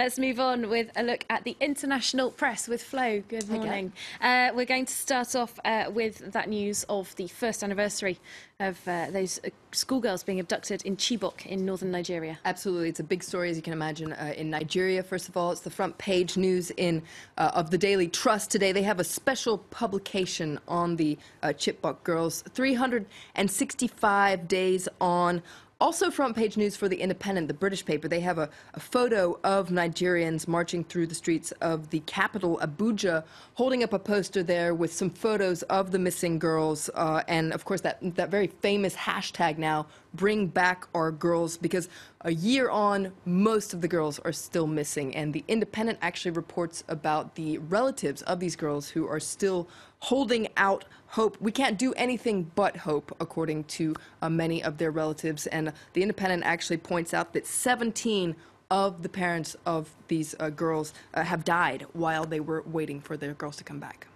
Let's move on with a look at the international press with Flo. Good morning. We're going to start off with that news of the first anniversary of those schoolgirls being abducted in Chibok in northern Nigeria. Absolutely. It's a big story, as you can imagine, in Nigeria. First of all, it's the front page news of the Daily Trust today. They have a special publication on the Chibok girls, 365 days on. Also front page news for The Independent, the British paper. They have a photo of Nigerians marching through the streets of the capital, Abuja, holding up a poster there with some photos of the missing girls. And, of course, that very famous hashtag now, Bring Back Our Girls, because a year on, most of the girls are still missing. And The Independent actually reports about the relatives of these girls who are still holding out hope. We can't do anything but hope, according to many of their relatives. And The Independent actually points out that 17 of the parents of these girls have died while they were waiting for their girls to come back.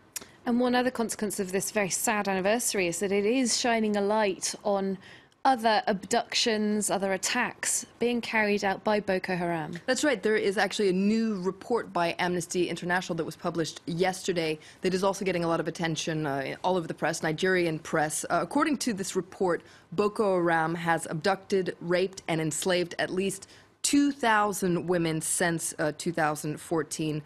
And one other consequence of this very sad anniversary is that it is shining a light on other abductions, other attacks being carried out by Boko Haram. That's right. There is actually a new report by Amnesty International that was published yesterday that is also getting a lot of attention all over the press, Nigerian press. According to this report, Boko Haram has abducted, raped, and enslaved at least 2,000 women since 2014.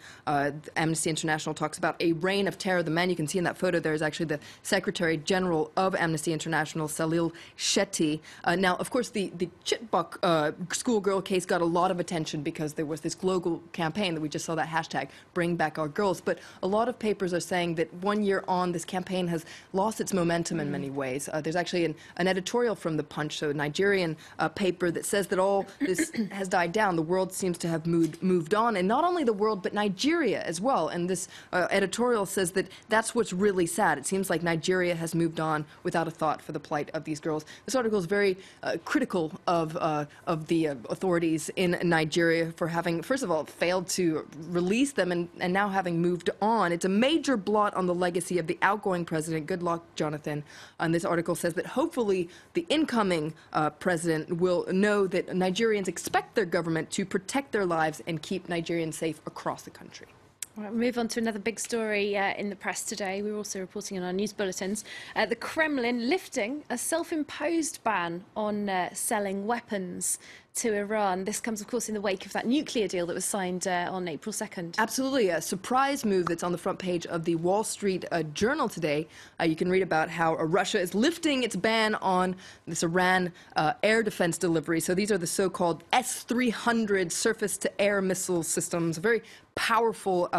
Amnesty International talks about a reign of terror. The man you can see in that photo there is actually the Secretary General of Amnesty International, Salil Shetty. Now, of course, the Chibok schoolgirl case got a lot of attention because there was this global campaign that we just saw, that hashtag, Bring Back Our Girls. But a lot of papers are saying that 1 year on, this campaign has lost its momentum in many ways. There's actually an editorial from The Punch, so a Nigerian paper, that says that all this has died down. The world seems to have moved on, and not only the world, but Nigeria as well. And this editorial says that that's what's really sad. It seems like Nigeria has moved on without a thought for the plight of these girls. This article is very critical of the authorities in Nigeria for having, first of all, failed to release them and now having moved on. It's a major blot on the legacy of the outgoing president. Good luck, Jonathan. And this article says that hopefully the incoming president will know that Nigerians expect their government to protect their lives and keep Nigerians safe across the country. All right, we'll move on to another big story in the press today. We're also reporting in our news bulletins. The Kremlin lifting a self-imposed ban on selling weapons to Iran. This comes, of course, in the wake of that nuclear deal that was signed on April 2nd. Absolutely. A surprise move that's on the front page of the Wall Street Journal today. You can read about how Russia is lifting its ban on this Iran air defense delivery. So these are the so-called S-300 surface-to-air missile systems, a very powerful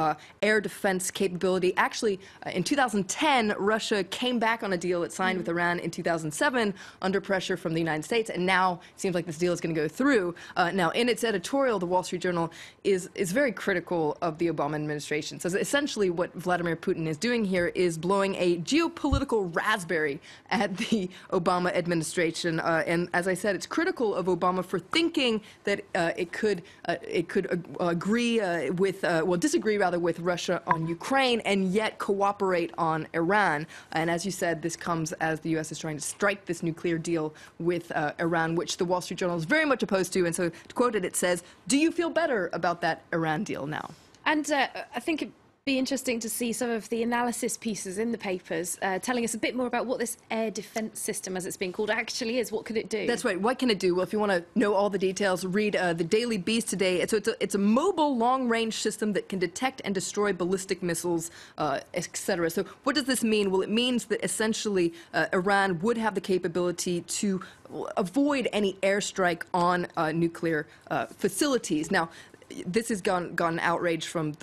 air defense capability. Actually, in 2010, Russia came back on a deal it signed with Iran in 2007 under pressure from the United States, and now it seems like this deal is going to go through. Now, in its editorial, the Wall Street Journal is very critical of the Obama administration. So essentially what Vladimir Putin is doing here is blowing a geopolitical raspberry at the Obama administration. And as I said, it's critical of Obama for thinking that it could agree disagree rather with Russia on Ukraine and yet cooperate on Iran. And as you said, this comes as the U.S. is trying to strike this nuclear deal with Iran, which the Wall Street Journal is very much opposed to. And so, to quote it, it says, "Do you feel better about that Iran deal now?" And I think it'd be interesting to see some of the analysis pieces in the papers telling us a bit more about what this air defense system, as it's being called, actually is. What could it do? That's right. What can it do? Well, if you want to know all the details, read the Daily Beast today. So it's a mobile long-range system that can detect and destroy ballistic missiles, etc. So what does this mean? Well, it means that essentially Iran would have the capability to avoid any airstrike on nuclear facilities. Now, this has gotten outrage from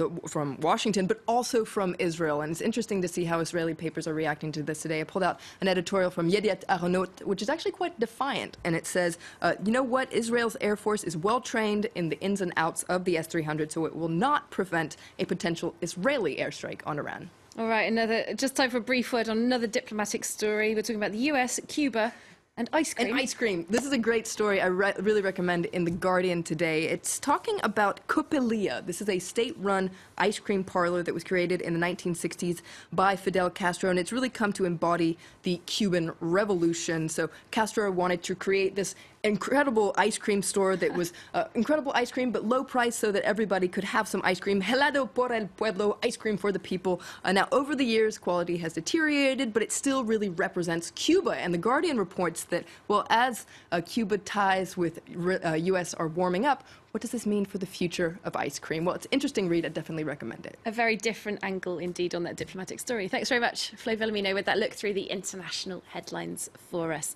Washington, but also from Israel. And it's interesting to see how Israeli papers are reacting to this today. I pulled out an editorial from Yediot Aharonot, which is actually quite defiant. And it says, you know what? Israel's Air Force is well trained in the ins and outs of the S-300, so it will not prevent a potential Israeli airstrike on Iran. All right, just time for a brief word on another diplomatic story. We're talking about the US, Cuba, and ice cream. And ice cream. This is a great story I really recommend in The Guardian today. It's talking about Copelia. This is a state-run ice cream parlor that was created in the 1960s by Fidel Castro, and it's really come to embody the Cuban Revolution. So Castro wanted to create this incredible ice cream store that was incredible ice cream, but low price so that everybody could have some ice cream. Helado por el pueblo, ice cream for the people. Now, over the years, quality has deteriorated, but it still really represents Cuba. And The Guardian reports that, well, as Cuba ties with U.S. are warming up, what does this mean for the future of ice cream? Well, it's an interesting read. I definitely recommend it. A very different angle indeed on that diplomatic story. Thanks very much, Flo Villamino, with that look through the international headlines for us.